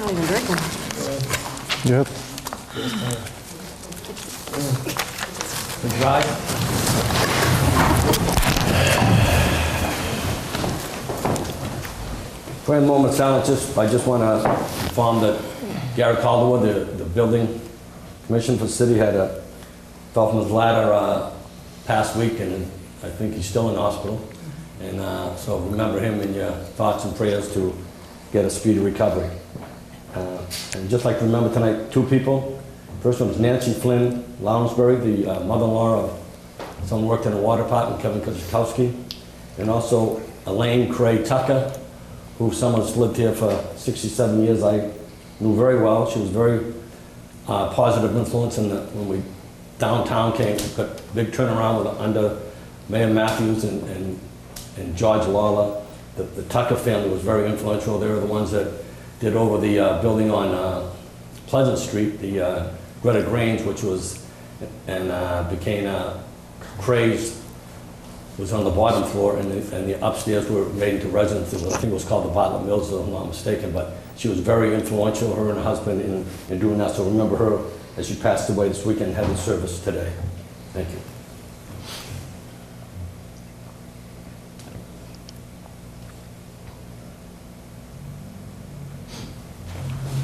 Not even drinking. Yep. Good drive. For a moment of silence, I just want to inform that Gary Calderwood, the building commission for the city, fell from his ladder past week, and I think he's still in the hospital. And so remember him in your thoughts and prayers to get a speedy recovery. And just like to remember tonight, two people. First one was Nancy Flynn Lounsbury, the mother-in-law of someone who worked in the water department, Kevin Kozakowski, and also Elaine Cray Tucker, who someone's lived here for 67 years. I knew very well. She was very positive influence when we downtown came, got a big turnaround under Mayor Matthews and George Lawler. The Tucker family was very influential. They were the ones that did over the building on Pleasant Street, the Greta Grange, which was, and became Cray's, was on the bottom floor, and the upstairs were made into residences. I think it was called the Bartlett Mills, if I'm not mistaken, but she was very influential, her and her husband, in doing that. So remember her as she passed away this weekend, having service today. Thank you.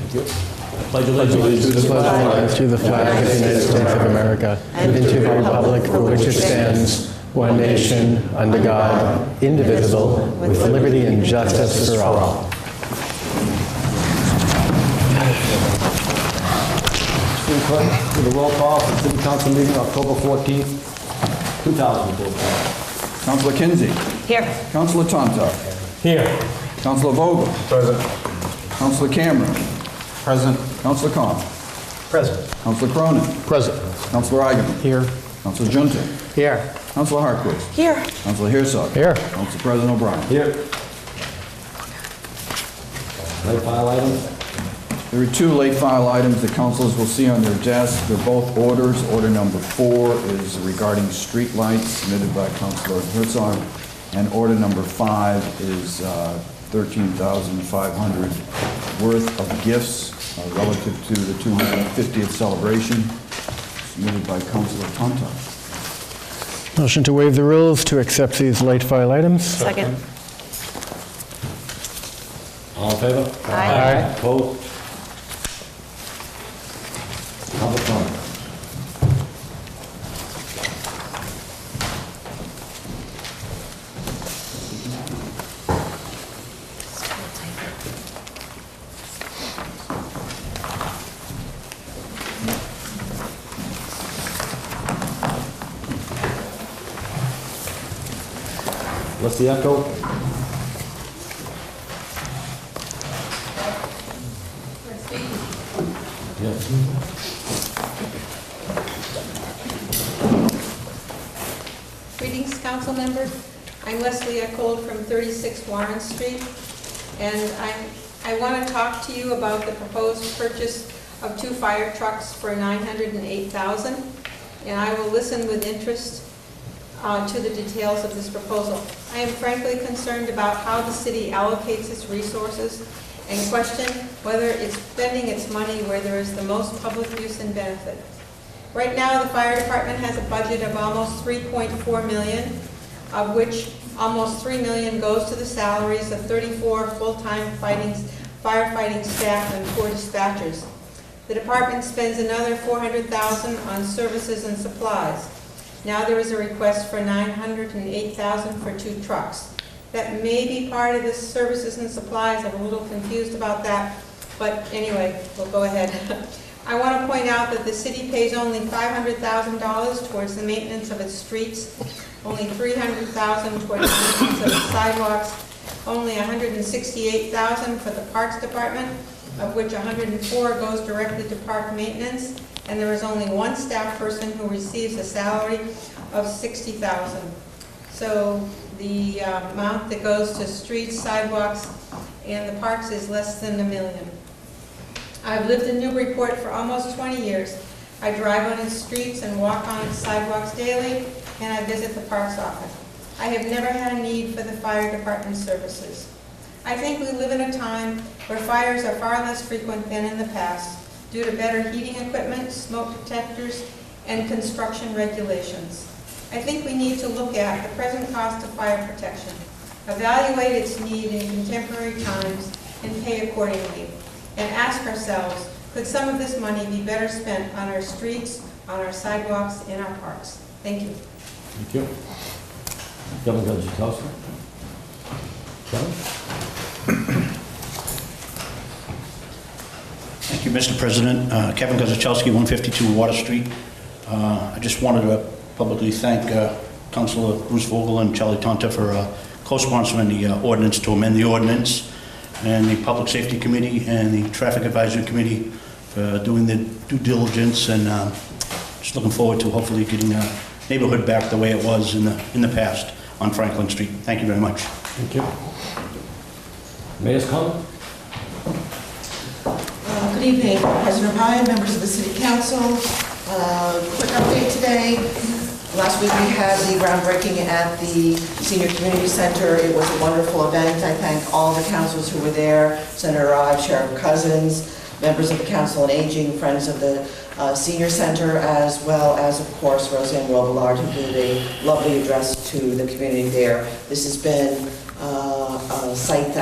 Thank you. Pledge allegiance To the flag, to the flag of the United States of America, and to the republic for which it stands, one nation, under God, indivisible, with liberty and justice for all. To the roll call for the City Council meeting, October 14th, 2014. Councilor Kinsey. Here. Councilor Tonto. Here. Councilor Vogel. Present. Councilor Cameron. Present. Councilor Con. Present. Councilor Cronin. Present. Councilor Eigenman. Here. Councilor Junta. Here. Councilor Hartquist. Here. Councilor Herzog. Here. Council President O'Brien. Here. Late file items. There are two late file items the councilors will see on their desks. They're both orders. Order number 4 is regarding street lights submitted by Councilor Herzog, and order number 5 is $13,500 worth of gifts relative to the 250th celebration submitted by Councilor Tonto. Motion to waive the rules to accept these late file items. Second. All in favor? Aye. Opposed? Public comment. What's the echo? Yes. Greetings, council members. I'm Leslie Eckold from 36 Warren Street, and I want to talk to you about the proposed purchase of 2 fire trucks for $908,000, and I will listen with interest to the details of this proposal. I am frankly concerned about how the city allocates its resources and question whether it's spending its money where there is the most public use and benefit. Right now, the fire department has a budget of almost $3.4 million, of which almost $3 million goes to the salaries of 34 full-time firefighting staff and 4 dispatchers. The department spends another $400,000 on services and supplies. Now there is a request for $908,000 for 2 trucks. That may be part of the services and supplies. I'm a little confused about that, but anyway, we'll go ahead. I want to point out that the city pays only $500,000 towards the maintenance of its streets, only $300,000 towards the maintenance of its sidewalks, only $168,000 for the parks department, of which $104,000 goes directly to park maintenance, and there is only 1 staff person who receives a salary of $60,000. So the amount that goes to streets, sidewalks, and the parks is less than $1 million. I've lived in Newburyport for almost 20 years. I drive on its streets and walk on its sidewalks daily, and I visit the parks often. I have never had a need for the fire department services. I think we live in a time where fires are far less frequent than in the past due to better heating equipment, smoke detectors, and construction regulations. I think we need to look at the present cost of fire protection, evaluate its need in contemporary times, and pay accordingly, and ask ourselves, could some of this money be better spent on our streets, on our sidewalks, in our parks? Thank you. Thank you. Kevin Guzikowski. Kevin? Thank you, Mr. President. Kevin Guzikowski, 152 Water Street. I just wanted to publicly thank Councilor Bruce Vogel and Charlie Tonta for co-sponsoring the ordinance to amend the ordinance, and the Public Safety Committee and the Traffic Advisory Committee for doing the due diligence, and just looking forward to hopefully getting a neighborhood back the way it was in the past on Franklin Street. Thank you very much. Thank you. Mayor's comment? Good evening, President Ryan, members of the City Council. Quick update today. Last week we had the groundbreaking at the Senior Community Center. It was a wonderful event. I thank all the councilors who were there, Senator Ives, Sheriff Cousins, members of the Council on Aging, friends of the Senior Center, as well as, of course, Roseanne Robillard, who did a lovely address to the community there. This has been a site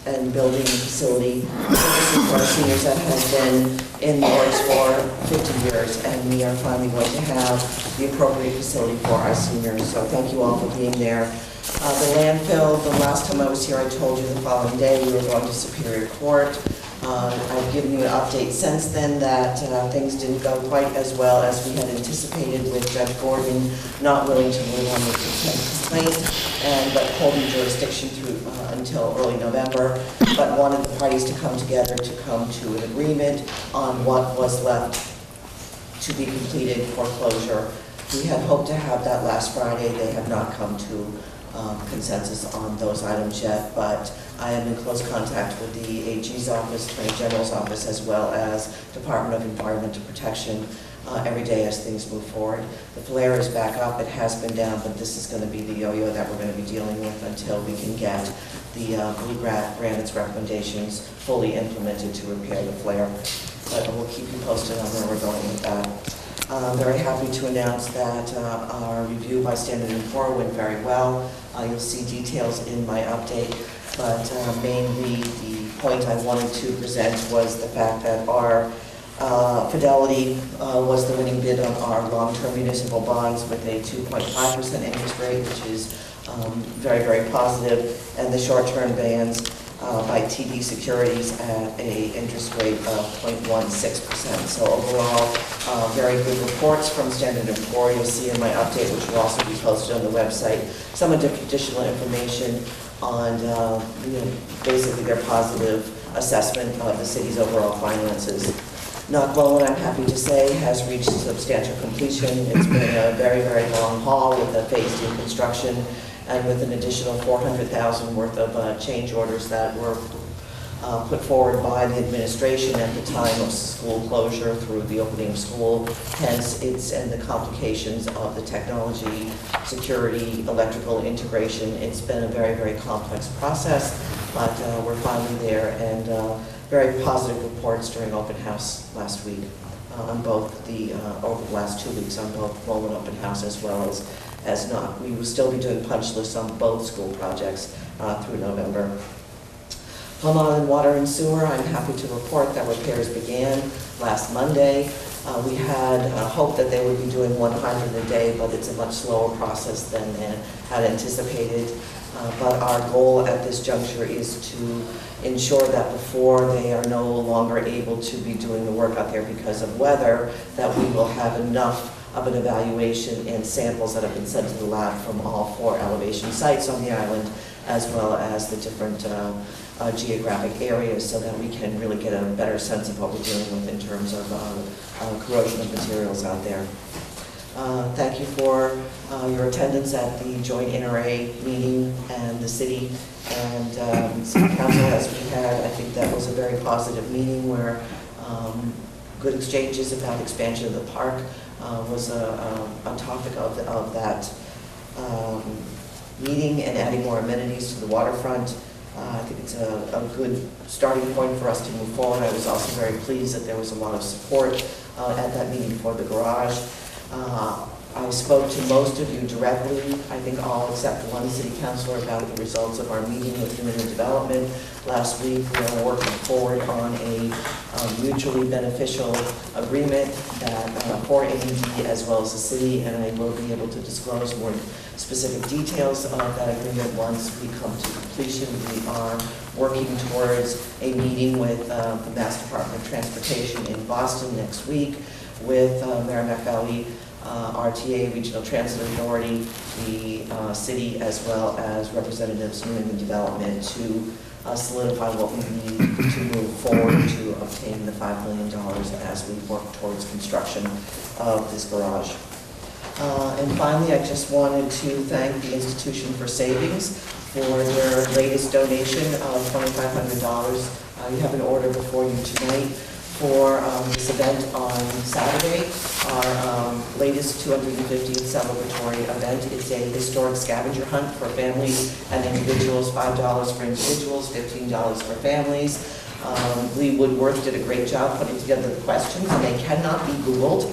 and building facility for our seniors that has been in the works for 50 years, and we are finally going to have the appropriate facility for our seniors. So thank you all for being there. The landfill, the last time I was here, I told you the following day we were going to Superior Court. I've given you an update since then that things didn't go quite as well as we had anticipated, with Judge Gordon not willing to rule on the complaint but holding jurisdiction through until early November, but wanted the parties to come together to come to an agreement on what was left to be completed for closure. We had hoped to have that last Friday. They have not come to consensus on those items yet, but I am in close contact with the AG's office, Attorney General's office, as well as Department of Environmental Protection every day as things move forward. The flare is back up. It has been down, but this is going to be the yo-yo that we're going to be dealing with until we can get the Blue Granite's recommendations fully implemented to repair the flare. But we'll keep you posted on where we're going with that. I'm very happy to announce that our review by Standard & Poor's went very well. You'll see details in my update, but mainly the point I wanted to present was the fact that our Fidelity was the winning bid on our long-term municipal bonds with a 2.5% interest rate, which is very, very positive, and the short-term bands by TD Securities at an interest rate of 0.16%. So overall, very good reports from Standard & Poor's. You'll see in my update, which will also be posted on the website, some additional information on basically their positive assessment of the city's overall finances. Knock Lowell, I'm happy to say, has reached substantial completion. It's been a very, very long haul with a phased-in construction, and with an additional $400,000 worth of change orders that were put forward by the administration at the time of school closure through the opening of school. Hence, it's and the complications of the technology, security, electrical integration. It's been a very, very complex process, but we're finally there, and very positive reports during open house last week on both over the last 2 weeks on both Roland Open House as well as not. We will still be doing punch lists on both school projects through November. Plum Island Water and Sewer, I'm happy to report that repairs began last Monday. We had hoped that they would be doing 100 a day, but it's a much slower process than had anticipated. But our goal at this juncture is to ensure that before they are no longer able to be doing the work out there because of weather, that we will have enough of an evaluation and samples that have been sent to the lab from all 4 elevation sites on the island, as well as the different geographic areas, so that we can really get a better sense of what we're dealing with in terms of corrosion of materials out there. Thank you for your attendance at the joint NRA meeting, and the city and city council as we had. I think that was a very positive meeting where good exchanges about expansion of the park was a topic of that meeting, and adding more amenities to the waterfront. I think it's a good starting point for us to move forward. I was also very pleased that there was a lot of support at that meeting for the garage. I spoke to most of you directly, I think all except one city councilor, about the results of our meeting with Community Development last week. We are working forward on a mutually beneficial agreement that for AMD as well as the city, and I will be able to disclose more specific details of that agreement once we come to completion. We are working towards a meeting with the Mass Department of Transportation in Boston next week with Merrimack Valley RTA, Regional Transit Authority, the city, as well as representatives from New England Development to solidify what we need to move forward to obtain the $5 million as we work towards construction of this garage. And finally, I just wanted to thank the Institution for Savings for their latest donation of $2,500. You have an order before you tonight for this event on Saturday. Our latest 250th celebratory event is a historic scavenger hunt for families and individuals, $5 for individuals, $15 for families. Lee Woodworth did a great job putting together the questions, and they cannot be Googled.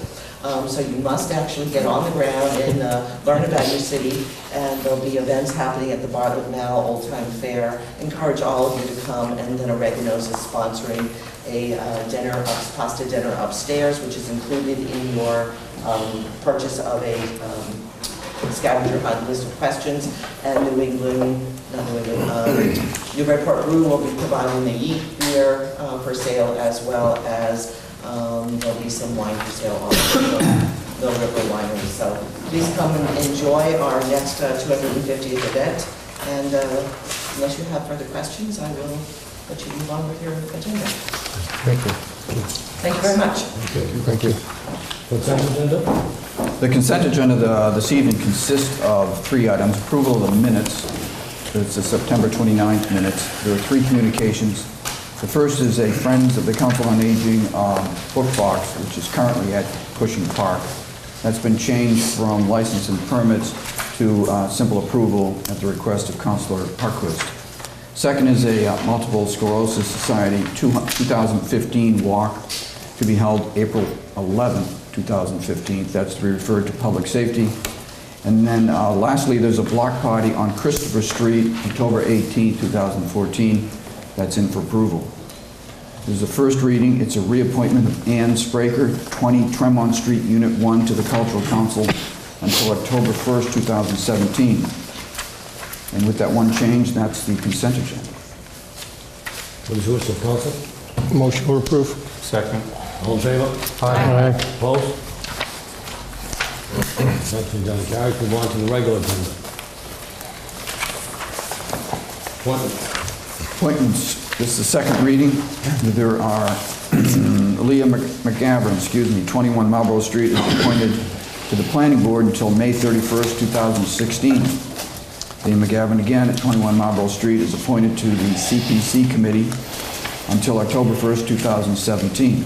So you must actually get on the ground and learn about your city, and there'll be events happening at the Bartlett Mall Old Time Fair. Encourage all of you to come, and then Oregano's is sponsoring a pasta dinner upstairs, which is included in your purchase of a scavenger hunt list of questions. And Newburyport Brew will be providing the Yeet beer for sale, as well as there'll be some wine for sale also from Mill River Winery. So please come and enjoy our next 250th event. And unless you have further questions, I will let you move on with your agenda. Thank you. Thank you very much. Thank you. Consent agenda? The consent agenda this evening consists of 3 items. Approval of the minutes. It's the September 29th minutes. There are 3 communications. The first is a Friends of the Council on Aging book box, which is currently at Cushing Park. That's been changed from license and permits to simple approval at the request of Councilor Harquist. Second is a Multiple Sclerosis Society 2015 walk to be held April 11, 2015. That's to be referred to Public Safety. And then lastly, there's a block party on Christopher Street, October 18, 2014. That's in for approval. This is the first reading. It's a reappointment of Ann Spraker, 20 Tremont Street, Unit 1, to the Cultural Council until October 1st, 2017. And with that one change, that's the consent agenda. What is yours, council? Motion to approve. Second. All in favor? Aye. Opposed? Consent agenda carries. Move on to the regular agenda. Appointments. This is the second reading. There are Leah McGavran, 21 Marlborough Street, is appointed to the Planning Board until May 31st, 2016. Leah McGavran, again, at 21 Marlborough Street, is appointed to the CPC Committee until October 1st, 2017.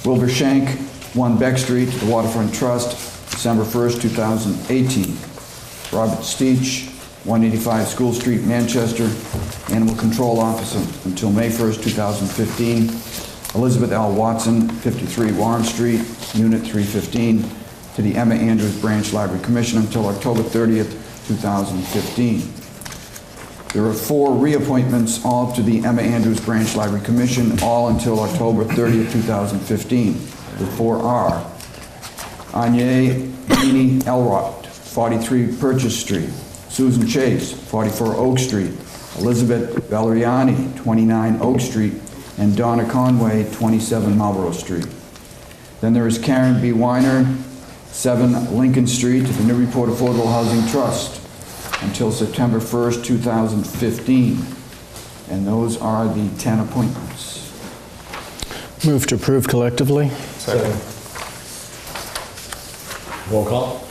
Wilbur Shank, 1 Beck Street, to the Waterfront Trust, December 1st, 2018. Robert Steach, 185 School Street, Manchester, Animal Control Officer until May 1st, 2015. Elizabeth L. Watson, 53 Warren Street, Unit 315, to the Emma Andrews Branch Library Commission until October 30th, 2015. There are 4 reappointments, all to the Emma Andrews Branch Library Commission, all until October 30th, 2015. The 4 are Anye Beanie Elrott, 43 Purchase Street, Susan Chase, 44 Oak Street, Elizabeth Valeriani, 29 Oak Street, and Donna Conway, 27 Marlborough Street. Then there is Karen B. Weiner, 7 Lincoln Street, to the Newburyport Affordable Housing Trust until September 1st, 2015. And those are the 10 appointments. Move to approve collectively. Second. Roll call.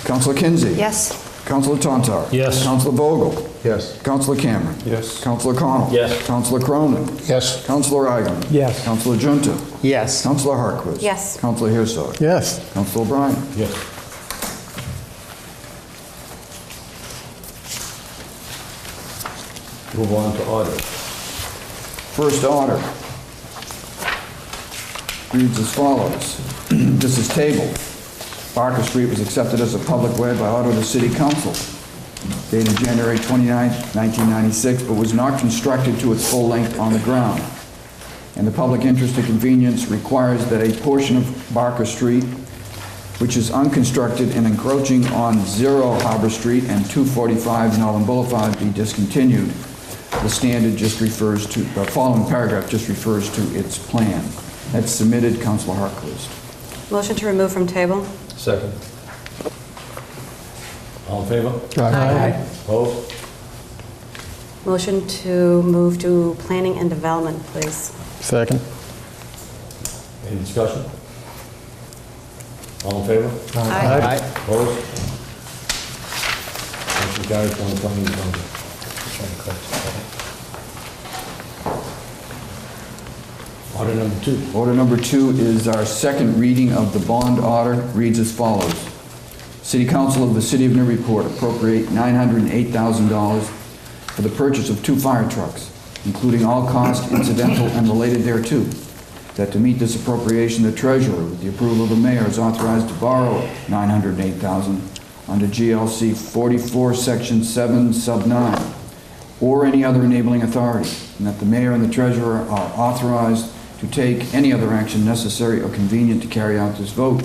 Councilor Kinsey. Yes. Councilor Tontar. Yes. Councilor Vogel. Yes. Councilor Cameron. Yes. Councilor Connell. Yes. Councilor Cronin. Yes. Councilor Agaman. Yes. Councilor Junta. Yes. Councilor Harquist. Yes. Councilor Herzog. Yes. Councilor O'Brien. Yes. Move on to orders. First order reads as follows. This is tabled. Barker Street was accepted as a public way by order of the City Council dated January 29, 1996, but was not constructed to its full length on the ground. And the public interest and convenience requires that a portion of Barker Street, which is unconstructed and encroaching on 0 Harbor Street and 245 Nolan Boulevard, be discontinued. The standard just refers to, the following paragraph just refers to its plan. That's submitted, Councilor Harkless. Motion to remove from table? Second. All in favor? Aye. Opposed? Motion to move to planning and development, please. Second. Any discussion? All in favor? Aye. Opposed? Motion carries on the planning and development. Order number 2. Order number 2 is our second reading of the bond order, reads as follows. City Council of the City of Newburyport appropriate $908,000 for the purchase of 2 fire trucks, including all costs incidental and related thereto. That to meet this appropriation, the treasurer, with the approval of the mayor, is authorized to borrow $908,000 under GLC 44, Section 7, Sub 9, or any other enabling authority, and that the mayor and the treasurer are authorized to take any other action necessary or convenient to carry out this vote.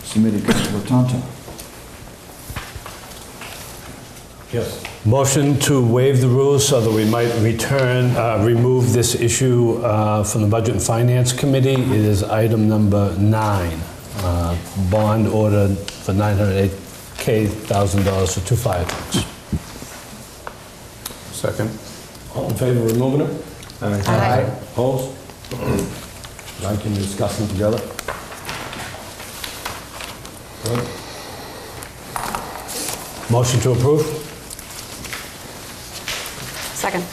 Submitted, Councilor Tonto. Yes. Motion to waive the rules so that we might remove this issue from the Budget and Finance Committee. It is item number 9, bond order for $908,000 for 2 fire trucks. Second. All in favor of removing it? Aye. Opposed? Now can you discuss them together? Good. Motion to approve? Second.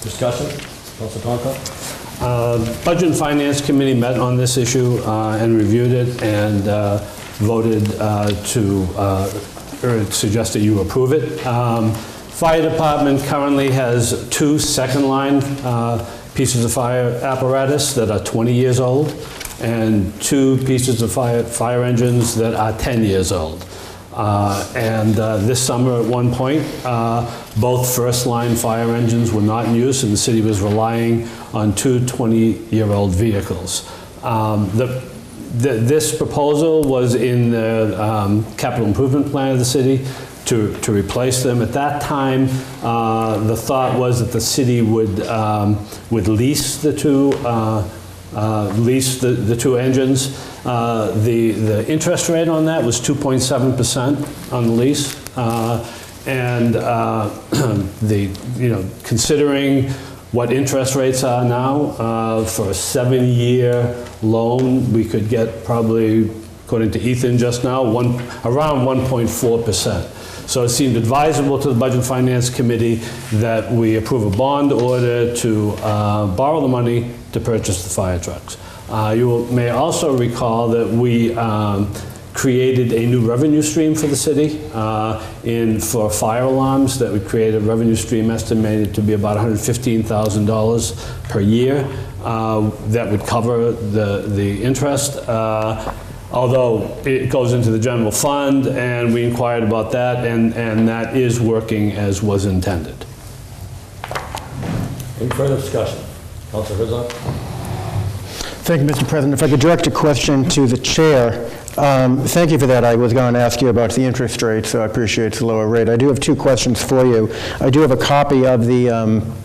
Discussion? Councilor Tonto? Budget and Finance Committee met on this issue and reviewed it and voted to suggest that you approve it. Fire Department currently has 2 second-line pieces of fire apparatus that are 20 years old and 2 pieces of fire engines that are 10 years old. This summer at one point, both first-line fire engines were not in use and the city was relying on 2 20-year-old vehicles. This proposal was in the capital improvement plan of the city to replace them. At that time, the thought was that the city would lease the 2 engines. The interest rate on that was 2.7% on the lease, considering what interest rates are now for a 7-year loan, we could get probably, according to Ethan just now, around 1.4%. So it seemed advisable to the Budget and Finance Committee that we approve a bond order to borrow the money to purchase the fire trucks. You may also recall that we created a new revenue stream for the city for fire alarms, that we created a revenue stream estimated to be about $115,000 per year that would cover the interest. Although it goes into the general fund, and we inquired about that, and that is working as was intended. Any further discussion? Councilor Herzog? Thank you, Mr. President. If I could direct a question to the chair. Thank you for that. I was going to ask you about the interest rate, so I appreciate the lower rate. I do have 2 questions for you. I do have a copy of the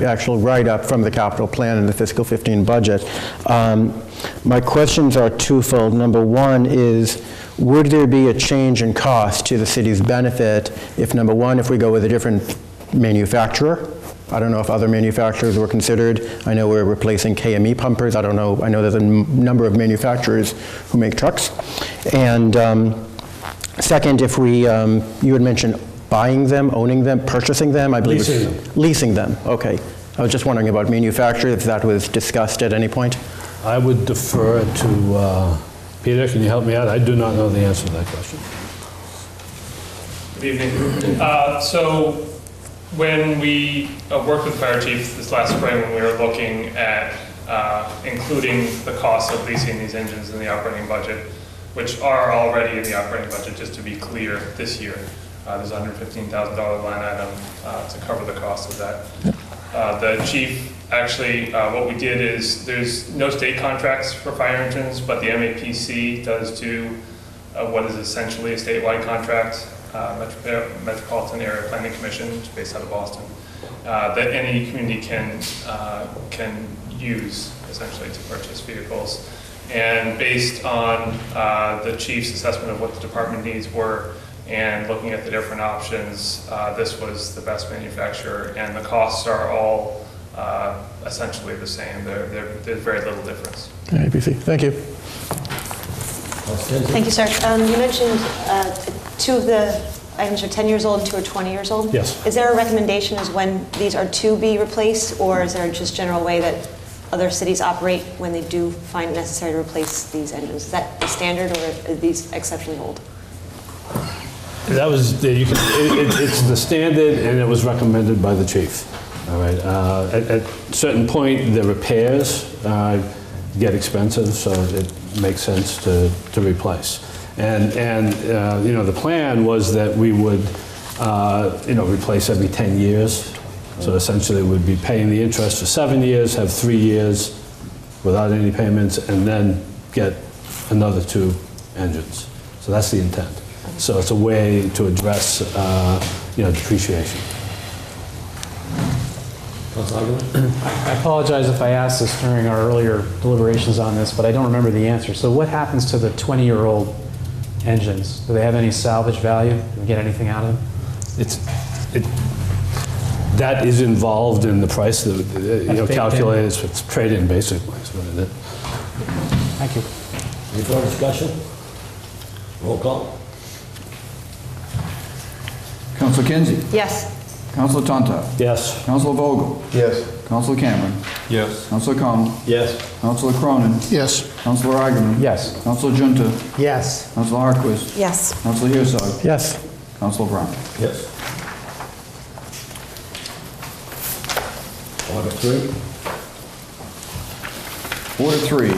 actual write-up from the capital plan and the fiscal 15 budget. My questions are twofold. Number 1 is, would there be a change in cost to the city's benefit if, number 1, if we go with a different manufacturer? I don't know if other manufacturers were considered. I know we're replacing KME pumpers. I don't know. I know there's a number of manufacturers who make trucks. And second, if we, you had mentioned buying them, owning them, purchasing them, I believe. Leasing them. Leasing them, okay. I was just wondering about manufacturers, if that was discussed at any point. I would defer to Peter. Can you help me out? I do not know the answer to that question. Good evening. So When we worked with the fire chief this last spring, when we were looking at including the cost of leasing these engines in the operating budget, which are already in the operating budget, just to be clear, this year. There's a $115,000 line item to cover the cost of that. The chief, actually, what we did is, there's no state contracts for fire engines, but the MAPC does do what is essentially a statewide contract, Metropolitan Area Planning Commission, which is based out of Boston, that any community can use, essentially, to purchase vehicles. And based on the chief's assessment of what the department needs were, and looking at the different options, this was the best manufacturer, and the costs are all essentially the same. There's very little difference. ABC, thank you. Thank you, sir. You mentioned two of the items are 10 years old and two are 20 years old? Yes. Is there a recommendation as when these are to be replaced, or is there just general way that other cities operate when they do find it necessary to replace these engines? Is that the standard, or are these exceptionally old? That was, it's the standard, and it was recommended by the chief. All right. At a certain point, the repairs get expensive, so it makes sense to replace. And the plan was that we would, replace every 10 years. So essentially, we'd be paying the interest for 7 years, have 3 years without any payments, and then get another 2 engines. So that's the intent. So it's a way to address, depreciation. I apologize if I asked this during our earlier deliberations on this, but I don't remember the answer. So what happens to the 20-year-old engines? Do they have any salvage value? Do we get anything out of them? That is involved in the price that, baked calculated. It's trade-in, basically, is what it is. Thank you. Any further discussion? Roll call. Councilor Kinsey. Yes. Councilor Tonto. Yes. Councilor Vogel. Yes. Councilor Cameron. Yes. Councilor Connell. Yes. Councilor Cronin. Yes. Councilor Agaman. Yes. Councilor Junta. Yes. Councilor Harquist. Yes. Councilor Herzog. Yes. Councilor Brown. Yes. Order 3. Order 3,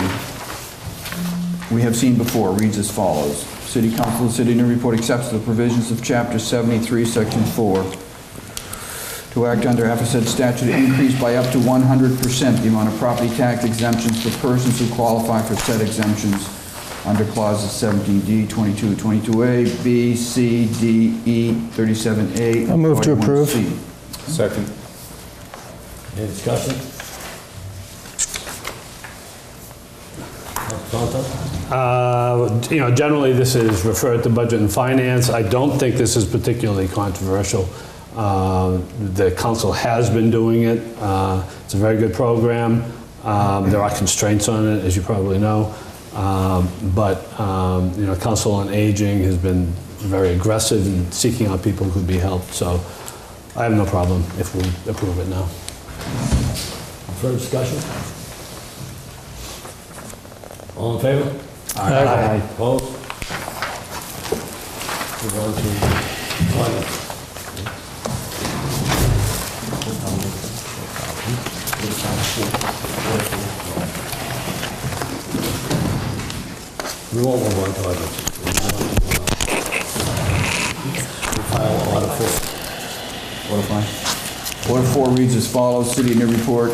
we have seen before, reads as follows. City Council of the City of Newburyport accepts the provisions of Chapter 73, Section 4, to act under aforesaid statute to increase by up to 100% the amount of property tax exemptions for persons who qualify for said exemptions under clauses 17D, 22, 22A, B, C, D, E, 37A. I'll move to approve. 41C. Second. Any discussion? Generally, this is referred to Budget and Finance. I don't think this is particularly controversial. The council has been doing it. It's a very good program. There are constraints on it, as you probably know. But Council on Aging has been very aggressive in seeking out people who could be helped. So I have no problem if we approve it now. Further discussion? All in favor? Aye. Opposed? Move on to finance. We won't move on to items. We file order 4. Order 5. Order 4 reads as follows. City of Newburyport,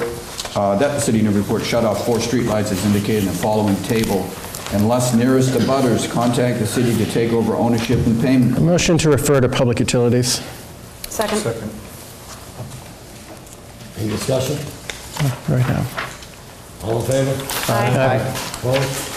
that the City of Newburyport shut off 4 streetlights as indicated in the following table. Unless nearest abutters contact the city to take over ownership and payment. A motion to refer to Public Utilities. Second. Second. Any discussion? Right now. All in favor? Aye. Opposed?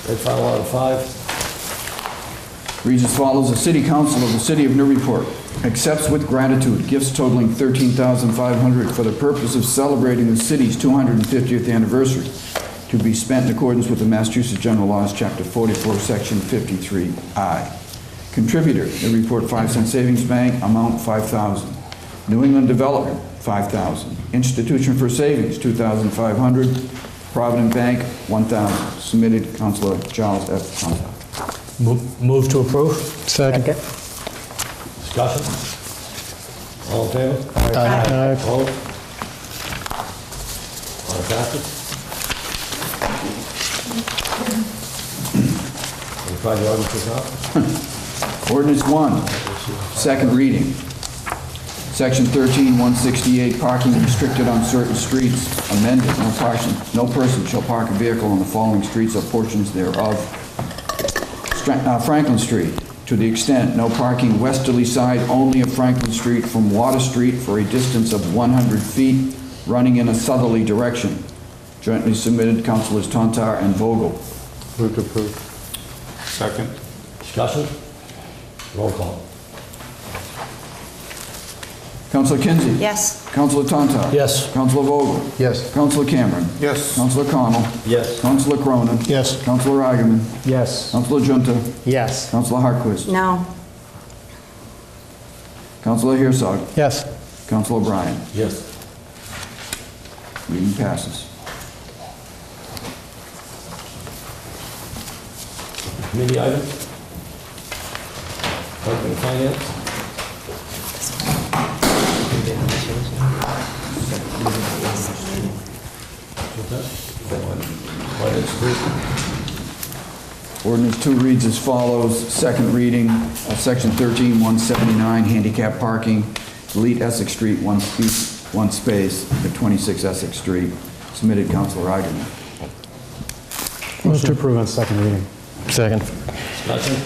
They file order 5. Reads as follows. The City Council of the City of Newburyport accepts with gratitude gifts totaling $13,500 for the purpose of celebrating the city's 250th anniversary, to be spent in accordance with the Massachusetts General Laws, Chapter 44, Section 53I. Contributor, Newburyport 5-cent Savings Bank, amount $5,000. New England Development, $5,000. Institution for Savings, $2,500. Provident Bank, $1,000. Submitted, Councilor Giles F. Tonto. Move to approve? Second. Discussion? All in favor? Aye. Opposed? Order passes. Any private ordinances now? Ordinance 1, second reading. Section 13-168, parking restricted on certain streets, amended. No person shall park a vehicle on the following streets or portions thereof. Franklin Street, to the extent no parking westerly side only of Franklin Street from Water Street for a distance of 100 feet, running in a southerly direction. Jointly submitted, Councilors Tantar and Vogel. Move to approve. Second. Discussion? Roll call. Councilor Kinsey. Yes. Councilor Tantar. Yes. Councilor Vogel. Yes. Councilor Cameron. Yes. Councilor Connell. Yes. Councilor Cronin. Yes. Councilor Agaman. Yes. Councilor Junta. Yes. Councilor Harquist. No. Councilor Herzog. Yes. Councilor O'Brien. Yes. Reading passes. Committee items? Budget and Finance? Ordinance 3. Ordinance 2 reads as follows. Second reading of Section 13-179, handicap parking, delete Essex Street, one space at 26 Essex Street. Submitted, Councilor Agaman. Motion to approve on second reading. Second. Discussion?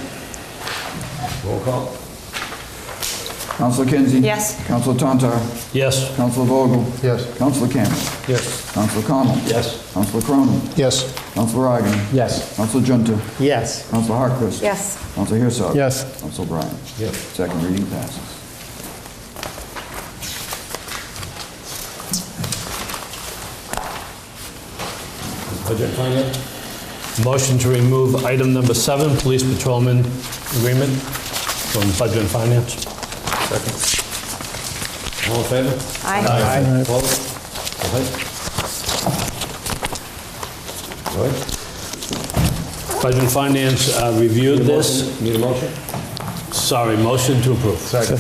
Roll call. Councilor Kinsey. Yes. Councilor Tantar. Yes. Councilor Vogel. Yes. Councilor Cameron. Yes. Councilor Connell. Yes. Councilor Cronin. Yes. Councilor Agaman. Yes. Councilor Junta. Yes. Councilor Harquist. Yes. Councilor Herzog. Yes. Councilor O'Brien. Yes. Second reading passes. Budget and Finance? Motion to remove item number 7, police patrolman agreement from Budget and Finance. Second. All in favor? Aye. Opposed? Go ahead. Go ahead. Budget and Finance reviewed Need a this. motion? Need a motion? Sorry, motion to approve. Second.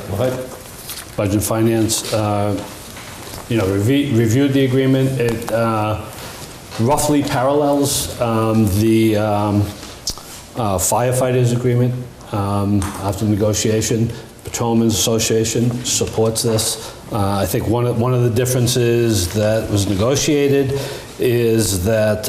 Go ahead. Budget and Finance, reviewed the agreement. It roughly parallels the firefighters agreement after negotiation. Patrolmen's Association supports this. I think one of the differences that was negotiated is that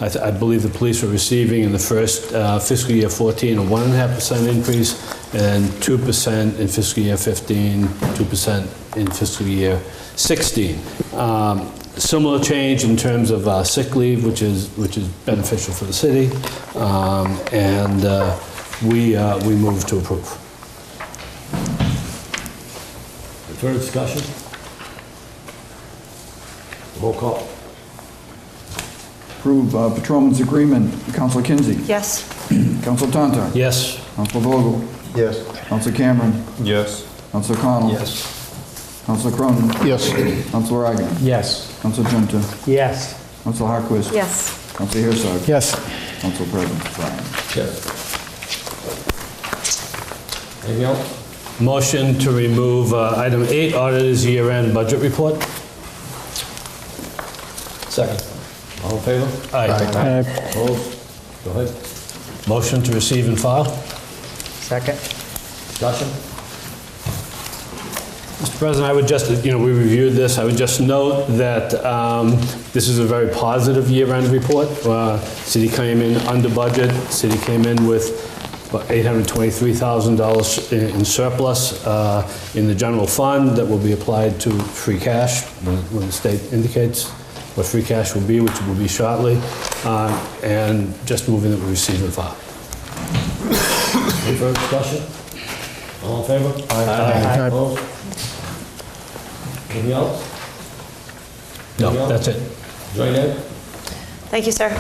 I believe the police were receiving in the first fiscal year 14 a 1.5% increase and 2% in fiscal year 15, 2% in fiscal year 16. Similar change in terms of sick leave, which is beneficial for the city, and we move to approve. Further discussion? Roll call. Approve patrolman's agreement. Councilor Kinsey. Yes. Councilor Tantar. Yes. Councilor Vogel. Yes. Councilor Cameron. Yes. Councilor Connell. Yes. Councilor Cronin. Yes. Councilor Agaman. Yes. Councilor Junta. Yes. Councilor Harquist. Yes. Councilor Herzog. Yes. Council President O'Brien. Yes. Anything else? Motion to remove item 8, auditor's year-end budget report. Second. All in favor? Aye. Opposed? Go ahead. Motion to receive and file. Second. Discussion? Mr. President, I would just, we reviewed this, I would just note that this is a very positive year-end report. City came in under budget, city came in with about $823,000 in surplus in the general fund that will be applied to free cash when the state indicates what free cash will be, which will be shortly, and just moving that we receive and file. Any further discussion? All in favor? Aye. Opposed? Anything else? No, that's it. Join Ed? Thank you, sir.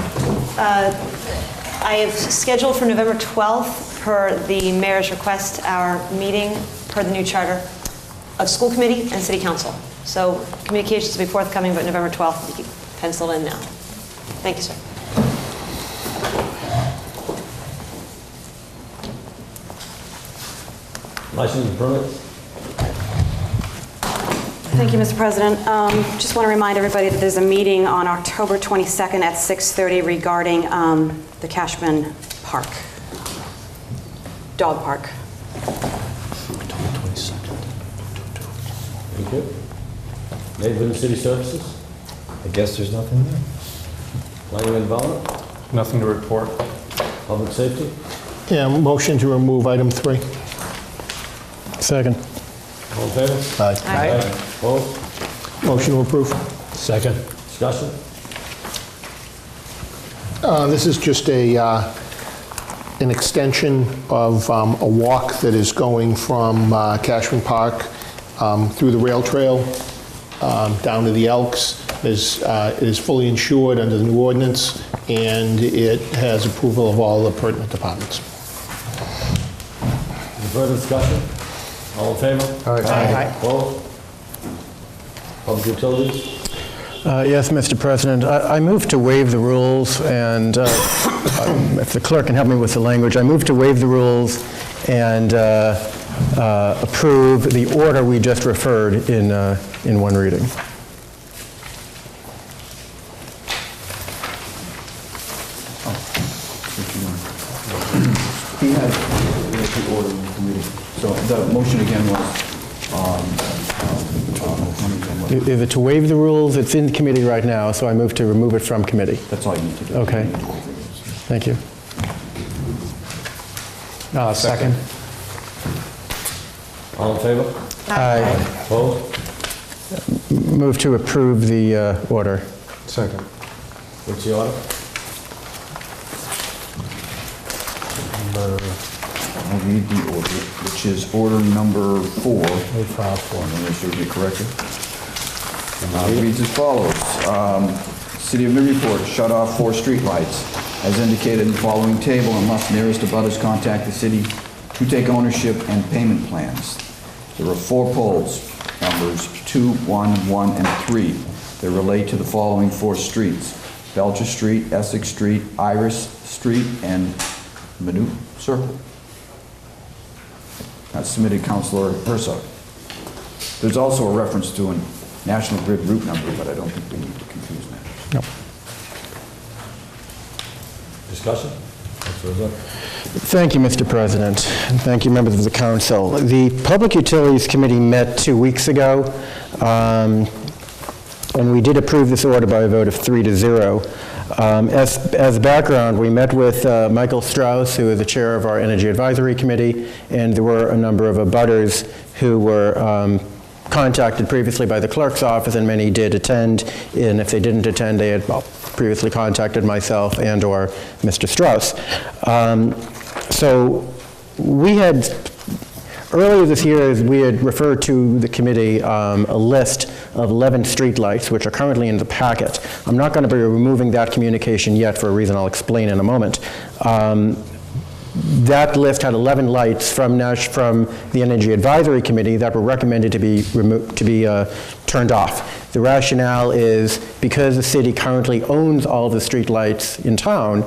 I have scheduled for November 12th, per the mayor's request, our meeting per the new charter of school committee and city council. So communications will be forthcoming, but November 12th, you can pencil in now. Thank you, sir. License and permits? Thank you, Mr. President. Just want to remind everybody that there's a meeting on October 22nd at 6:30 regarding the Cashman Park, dog park. Thank you. Neighborhood and city services? I guess there's nothing there. Planning and development? Nothing to report. Public safety? Yeah, motion to remove item 3. Second. All in favor? Aye. Opposed? Motion to approve. Second. Discussion? This is just an extension of a walk that is going from Cashman Park through the rail trail down to the Elks. It is fully insured under the new ordinance, and it has approval of all the pertinent departments. Any further discussion? All in favor? Aye. Opposed? Public utilities? Yes, Mr. President. I move to waive the rules, and if the clerk can help me with the language, I move to waive the rules and approve the order we just referred in one reading. He had the order in the committee. So the motion again was, Is it to waive the rules? It's in committee right now, so I move to remove it from committee. that's all you need to do. Okay. Thank you. Second. All in favor? Aye. Opposed? Move to approve the order. Second. What's the order? I'll read the order, which is order number 4. 854. And this should be corrected. It reads as follows. City of Newburyport shut off 4 streetlights, as indicated in the following table, unless nearest abutters contact the city to take ownership and payment plans. There are 4 poles, numbers 2, 1, 1, and 3. They relate to the following 4 streets: Belcher Street, Essex Street, Iris Street, and Minute Circle. That's submitted Councilor Herzog. There's also a reference to a National Grid route number, but I don't think we need to confuse that. No. Discussion? Councilor Herzog? Thank you, Mr. President, and thank you, members of the council. The Public Utilities Committee met 2 weeks ago, and we did approve this order by a vote of 3-0. As background, we met with Michael Strauss, who is the chair of our Energy Advisory Committee, and there were a number of abutters who were contacted previously by the clerk's office, and many did attend, and if they didn't attend, they had previously contacted myself and or Mr. Strauss. So we had, earlier this year, we had referred to the committee a list of 11 streetlights, which are currently in the packet. I'm not going to be removing that communication yet for a reason I'll explain in a moment. That list had 11 lights from the Energy Advisory Committee that were recommended to be turned off. The rationale is because the city currently owns all the streetlights in town,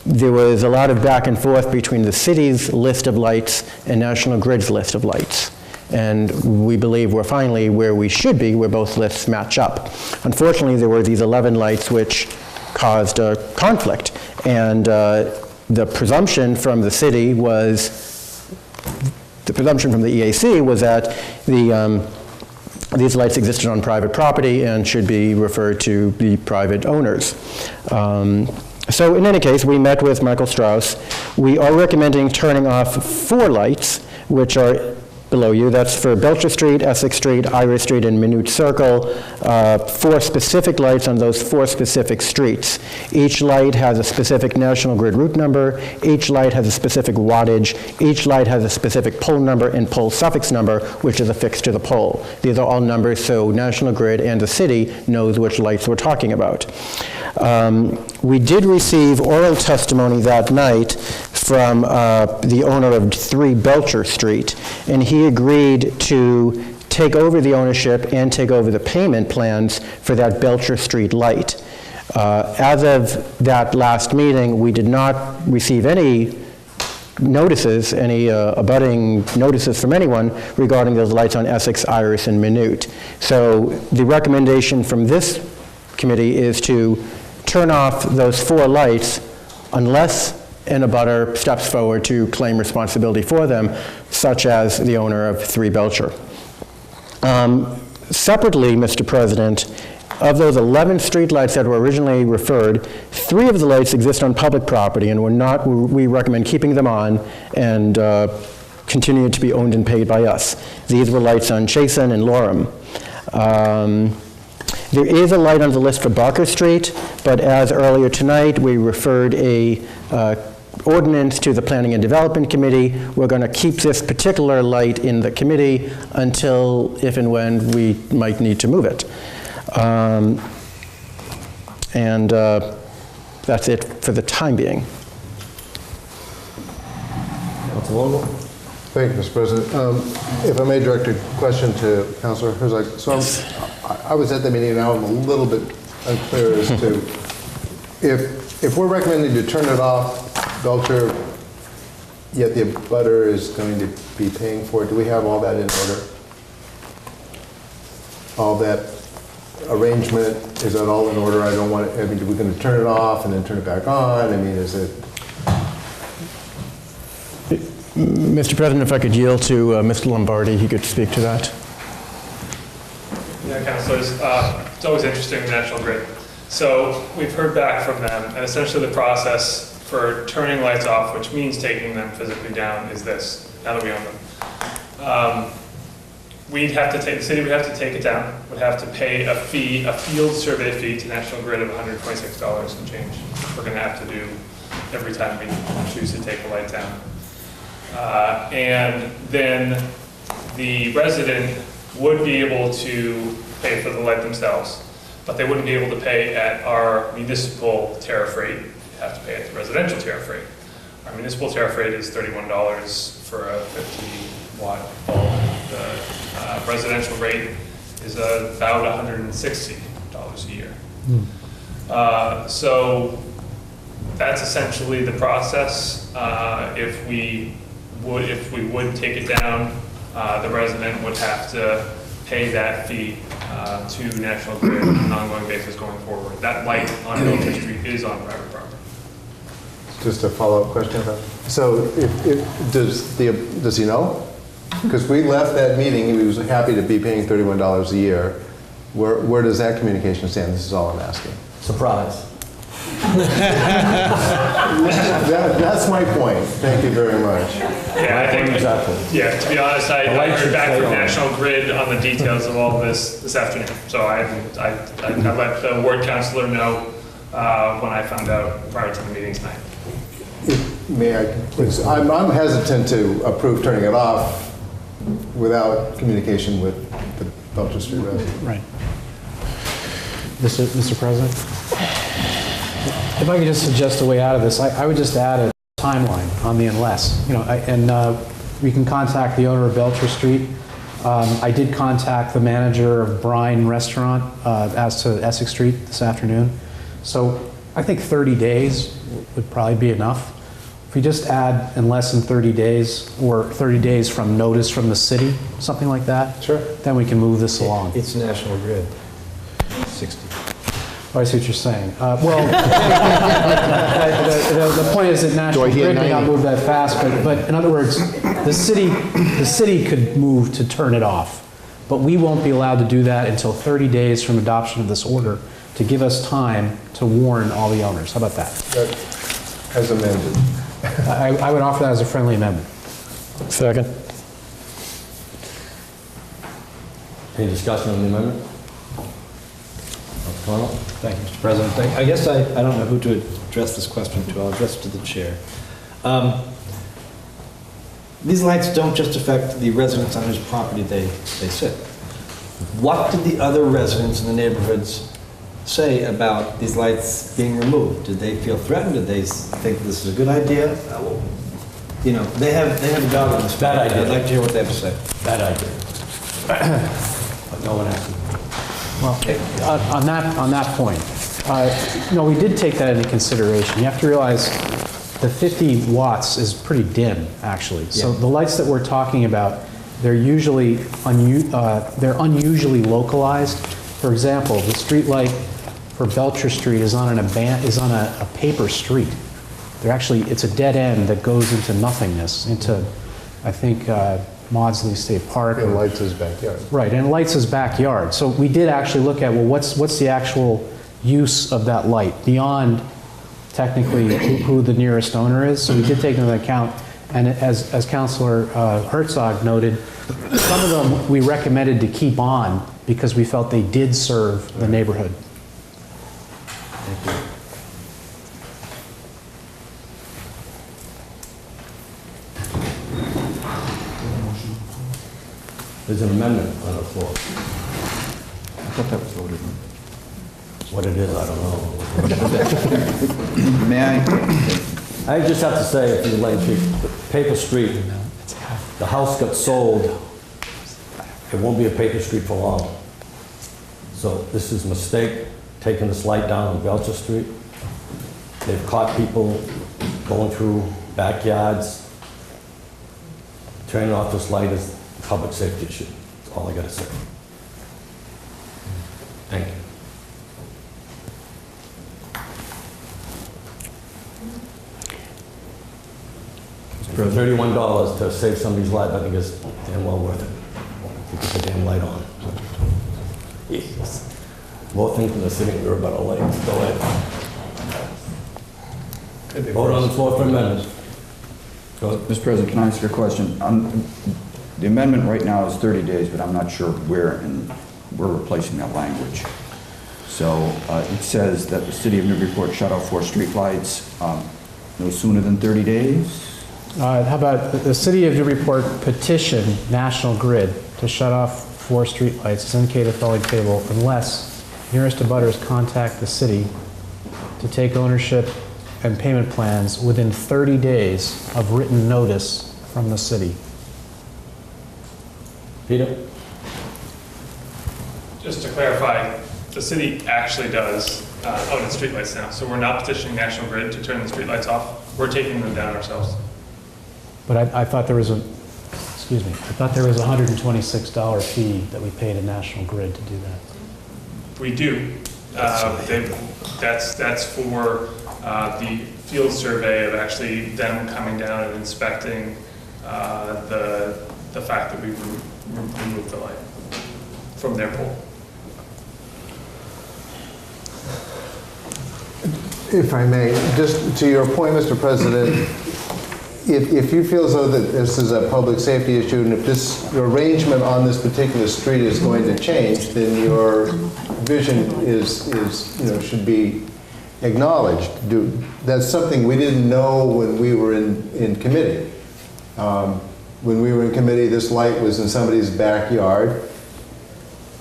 there was a lot of back and forth between the city's list of lights and National Grid's list of lights. And we believe we're finally where we should be, where both lists match up. Unfortunately, there were these 11 lights which caused a conflict. And the presumption from the city was, the presumption from the EAC was that these lights existed on private property and should be referred to the private owners. So in any case, we met with Michael Strauss. We are recommending turning off 4 lights, which are below you. That's for Belcher Street, Essex Street, Iris Street, and Minute Circle. 4 specific lights on those 4 specific streets. Each light has a specific National Grid route number. Each light has a specific wattage. Each light has a specific pole number and pole suffix number, which is affixed to the pole. These are all numbers so National Grid and the city knows which lights we're talking about. We did receive oral testimony that night from the owner of 3 Belcher Street, and he agreed to take over the ownership and take over the payment plans for that Belcher Street light. As of that last meeting, we did not receive any notices, any abutting notices from anyone regarding those lights on Essex, Iris, and Minute. So the recommendation from this committee is to turn off those 4 lights unless an abutter steps forward to claim responsibility for them, such as the owner of 3 Belcher. Separately, Mr. President, of those 11 streetlights that were originally referred, 3 of the lights exist on public property, and we recommend keeping them on and continuing to be owned and paid by us. These were lights on Chasen and Lorem. There is a light on the list for Barker Street, but as earlier tonight, we referred a ordinance to the Planning and Development Committee. We're going to keep this particular light in the committee until, if and when, we might need to move it. That's it for the time being. Councilor Vogel? Thank you, Mr. President. If I may direct a question to Councilor Herzog. So I was at the meeting, and now I'm a little bit unclear as to if we're recommending to turn it off, Belcher, yet the abutter is going to be paying for it, do we have all that in order? All that arrangement, is that all in order? I don't want it, I mean, are we going to turn it off and then turn it back on? I mean, is it? Mr. President, if I could yield to Mr. Lombardi, he could speak to that. Yeah, councilors, it's always interesting with National Grid. So we've heard back from them, and essentially the process for turning lights off, which means taking them physically down, is this, now that we own them. The city would have to take it down, would have to pay a fee, a field survey fee to National Grid of $126 and change. We're gonna have to do every time we choose to take a light down. And then the resident would be able to pay for the light themselves, but they wouldn't be able to pay at our municipal tariff rate. They have to pay at the residential tariff rate. Our municipal tariff rate is $31 for a 50-watt bulb. The residential rate is about $160 a year. So that's essentially the process. If we would take it down, the resident would have to pay that fee to National Grid on an ongoing basis going forward. That light on Belcher Street is on private property. Just a follow-up question. So does he know? Because we left that meeting, he was happy to be paying $31 a year. Where does that communication stand? This is all I'm asking. Surprise. That's my point. Thank you very much. Yeah, I think, exactly. Yeah, to be honest, I heard back from National Grid on the details of all of this afternoon. So I let the ward councilor know when I found out prior to the meeting tonight. May I, please? I'm hesitant to approve turning it off without communication with the Belcher Street resident. Right. Mr. President? If I could just suggest a way out of this, I would just add a timeline on the unless. We can contact the owner of Belcher Street. I did contact the manager of Brine Restaurant as to Essex Street this afternoon. So I think 30 days would probably be enough. If we just add in less than 30 days, or 30 days from notice from the city, something like that, sure, then we can move this along. It's National Grid. 60. Oh, I see what you're saying. The point is that National Grid may not move that fast, but in other words, the city could move to turn it off, but we won't be allowed to do that until 30 days from adoption of this order to give us time to warn all the owners. How about that? As amended. I would offer that as a friendly amendment. Second. Any discussion on the amendment? Thank you, Mr. President. I guess I don't know who to address this question to. I'll address it to the chair. These lights don't just affect the residents on whose property they sit. What did the other residents in the neighborhoods say about these lights being removed? Did they feel threatened? Did they think this is a good idea? They have a dog on this. Bad idea. I'd like to hear what they have to say. Bad idea. But no one asked. Well, on that point, we did take that into consideration. You have to realize the 50 watts is pretty dim, actually. So the lights that we're talking about, they're usually they're unusually localized. For example, the street light for Belcher Street is on a paper street. They're actually, it's a dead end that goes into nothingness, into, I think, Maudsley State Park. And lights his backyard. Right, and it lights his backyard. So we did actually look at, well, what's the actual use of that light beyond technically who the nearest owner is? So we did take into account, and as Councilor Herzog noted, some of them we recommended to keep on because we felt they did serve the neighborhood. Thank you. There's an amendment on the floor. I thought that was voted on. What it is, I don't know. May I? I just have to say, if you like, Paper Street, the house got sold. It won't be a Paper Street for long. So this is a mistake, taking this light down on Belcher Street. They've caught people going through backyards. Turning off this light is a public safety issue. That's all I gotta say. Thank you. For $31 to save somebody's life, I think is damn well worth it. To keep the damn light on. Jesus. More things in the city, we're about a light. Go ahead. Vote on the floor for amendments. Go ahead. Mr. President, can I ask you a question? The amendment right now is 30 days, but I'm not sure where we're replacing that language. So it says that the city of Newburyport shut off 4 streetlights no sooner than 30 days? How about the city of Newburyport petition National Grid to shut off 4 streetlights as indicated in the following table unless nearest abutters contact the city to take ownership and payment plans within 30 days of written notice from the city. Peter? Just to clarify, the city actually does own its streetlights now, so we're not petitioning National Grid to turn the streetlights off. We're taking them down ourselves. But I thought there was a, excuse me, I thought there was a $126 fee that we pay to National Grid to do that. We do. That's for the field survey of actually them coming down and inspecting the fact that we removed the light from their pole. If I may, just to your point, Mr. President, if you feel as though that this is a public safety issue, and if this arrangement on this particular street is going to change, then your vision is should be acknowledged. That's something we didn't know when we were in committee. When we were in committee, this light was in somebody's backyard,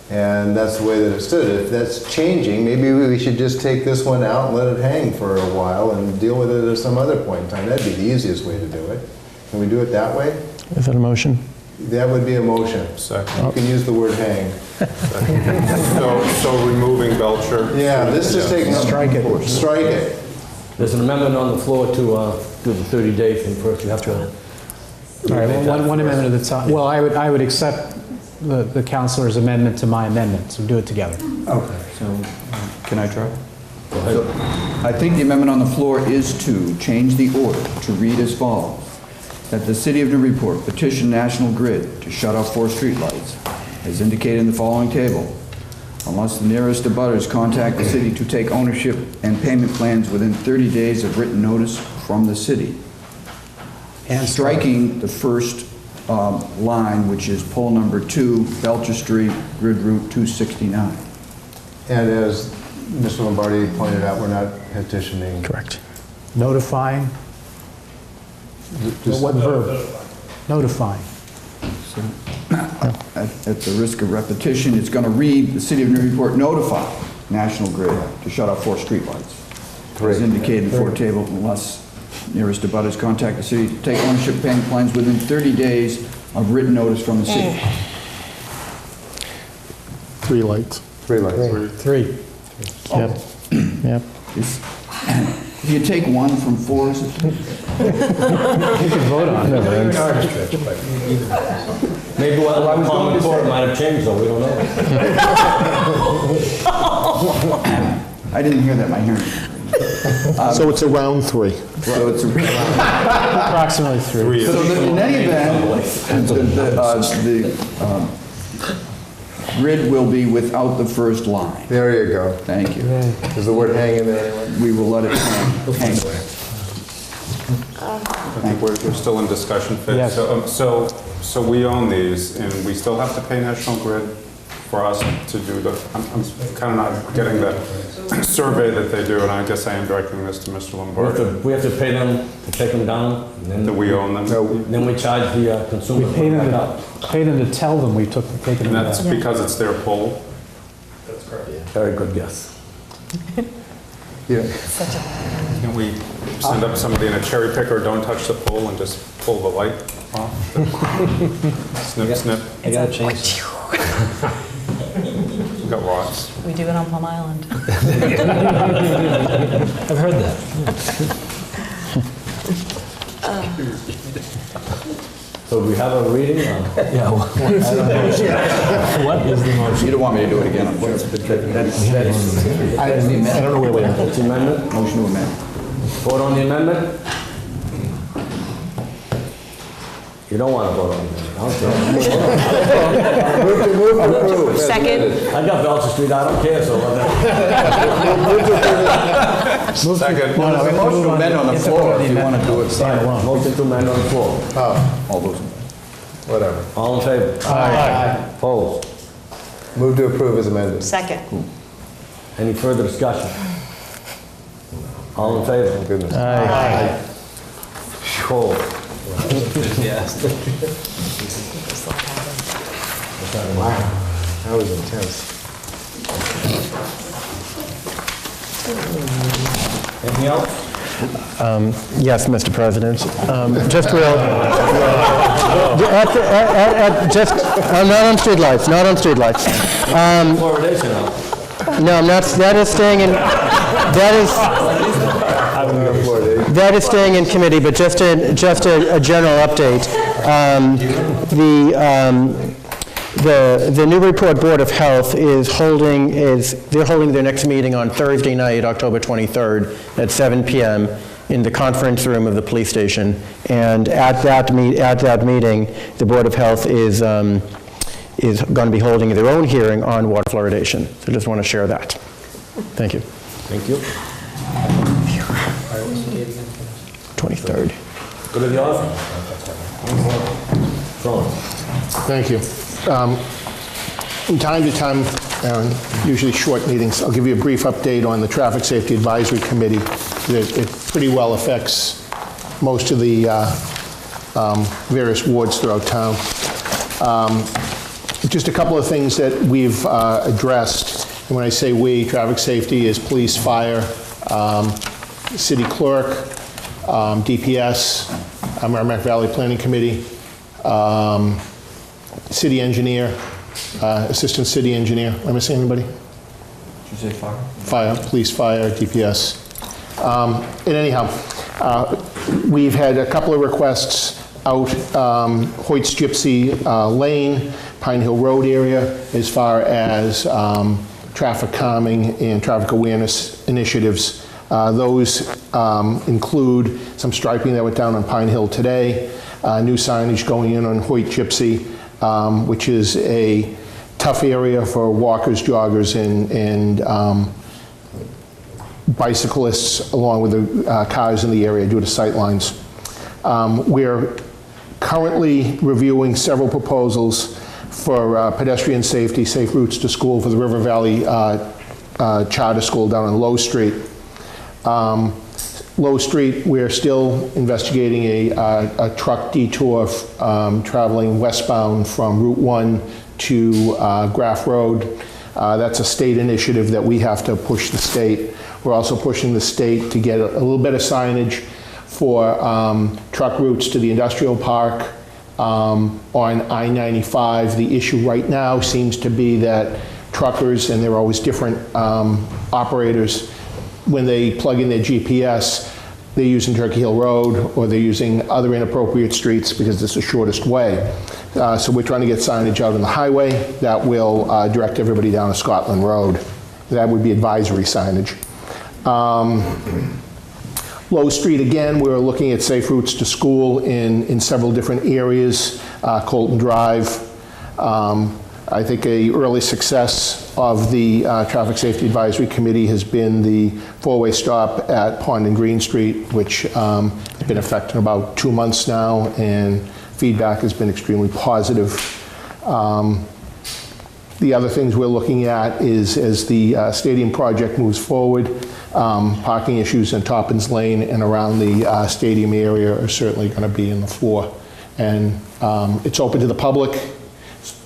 and that's the way that it stood. If that's changing, maybe we should just take this one out and let it hang for a while and deal with it at some other point in time. That'd be the easiest way to do it. Can we do it that way? Is that a motion? That would be a motion. Second. You can use the word hang. So removing Belcher? Yeah, this is taking... Strike it. Strike it. There's an amendment on the floor to do the 30 days thing first. You have to... All right, well, one amendment at a time. Well, I would accept the councilor's amendment to my amendment, so do it together. Okay, so can I try? Go ahead. So, I think the amendment on the floor is to change the order to read as follows. That the city of Newburyport petition National Grid to shut off 4 streetlights, as indicated in the following table, unless the nearest abutters contact the city to take ownership and payment plans within 30 days of written notice from the city. And striking the first line, which is pole number 2, Belcher Street, grid route 269. And as Mr. Lombardi pointed out, we're not petitioning. Correct. Notifying? What verb? Notifying. So, at the risk of repetition, it's going to read, the city of Newburyport notify National Grid to shut off 4 streetlights. As indicated in the 4 table, unless nearest abutters contact the city to take ownership payment plans within 30 days of written notice from the city. 3 lights. 3 lights. 3. Yep. Yep. Can you take one from four? You could vote on it. Maybe what I was going for might have changed, though, we don't know. I didn't hear that, my hearing. So it's around 3. So it's Approximately 3. So in any event, the grid will be without the first line. There you go. Thank you. Is the word hang in there anyway? We will let it hang. I think we're still in discussion phase. Yes. So we own these, and we still have to pay National Grid for us to do the, I'm kind of not getting the survey that they do, and I guess I am directing this to Mr. Lombardi. We have to pay them to take them down, and Do then, we own them? then we charge the consumer. We pay them back up. to tell them we took, taken And them that's back. because it's their pole? Very good guess. Yeah. Can we send up somebody in a cherry picker, don't touch the pole, and just pull the light off? Snip, snip. I gotta change. We've got lots. We do it on Plum Island. I've heard that. So we have a reading? Yeah. What is the motion? You don't want me to do it again, I'm sure. I don't know where we are. That's the amendment? Motion to amend. Vote on the amendment? You don't want to vote on the amendment, okay. Second. I got Belcher Street, I don't care, so. Second. No, we motion to amend on the floor if you want to do it. Motion to amend on the floor. All those in Whatever. All in favor? Aye. Opposed? Move to approve as amended. Second. Any further discussion? All in favor? Goodness. Aye. Opposed? That was intense. Anything else? Yes, Mr. President. Just real, not on streetlights, not on streetlights. Fluoridation now. No, I'm not, that is staying in committee, but just a general update. The Newburyport Board of Health they're holding their next meeting on Thursday night, October 23rd at 7 p.m. in the conference room of the police station. And at that meeting, the Board of Health is going to be holding their own hearing on water fluoridation. So I just want to share that. Thank you. Thank you. 23rd. Go to the office. Thank you. From time to time, usually short meetings, I'll give you a brief update on the Traffic Safety Advisory Committee. It pretty well affects most of the various wards throughout town. Just a couple of things that we've addressed. And when I say we, traffic safety is police, fire, city clerk, DPS, Merrimack Valley Planning Committee, city engineer, assistant city engineer. Am I missing anybody? Did you say fire? Fire, police, fire, DPS. And anyhow, we've had a couple of requests out Hoyt's Gypsy Lane, Pine Hill Road area, as far as traffic calming and traffic awareness initiatives. Those include some striping that went down on Pine Hill today, new signage going in on Hoyt Gypsy, which is a tough area for walkers, joggers, and bicyclists, along with the cars in the area due to sight lines. We're currently reviewing several proposals for pedestrian safety, safe routes to school for the River Valley Charter School down on Low Street. Low Street, we're still investigating a truck detour traveling westbound from Route 1 to Graff Road. That's a state initiative that we have to push the state. We're also pushing the state to get a little bit of signage for truck routes to the industrial park on I-95. The issue right now seems to be that truckers, and there are always different operators, when they plug in their GPS, they're using Turkey Hill Road, or they're using other inappropriate streets because it's the shortest way. So we're trying to get signage out on the highway that will direct everybody down to Scotland Road. That would be advisory signage. Low Street, again, we're looking at safe routes to school in several different areas. Colton Drive. I think a early success of the Traffic Safety Advisory Committee has been the four-way stop at Pond and Green Street, which has been effective about 2 months now, and feedback has been extremely positive. The other things we're looking at is, as the stadium project moves forward, parking issues in Toppins Lane and around the stadium area are certainly going to be in the fore. And it's open to the public.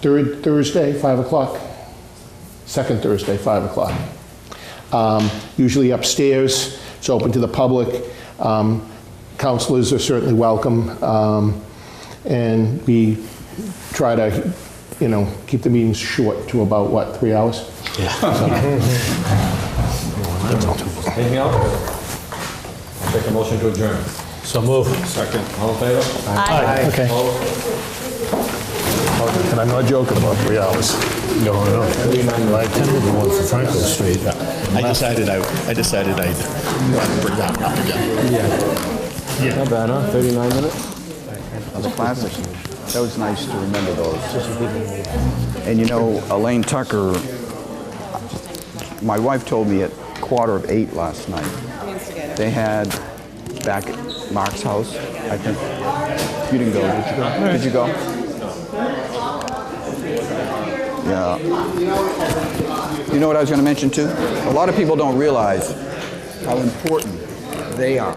Third Thursday, 5 o'clock. Second Thursday, 5 o'clock. Usually upstairs. It's open to the public. Counselors are certainly welcome. And we try to, keep the meetings short to about, 3 hours? Yeah. Anything else? I'll take a motion to adjourn. So move. Second. All in favor? Aye. Okay. And I'm not joking about 3 hours. No. I attended the one for Franklin Street. I decided I'd bring that up again. Yeah. Not bad, huh? 39 minutes? The classic. That was nice to remember those. And Elaine Tucker, my wife told me at 7:45 last night, they had back at Mark's house, I think. You didn't go, did you go? Did you go? Yeah. You know what I was going to mention too? A lot of people don't realize how important they are.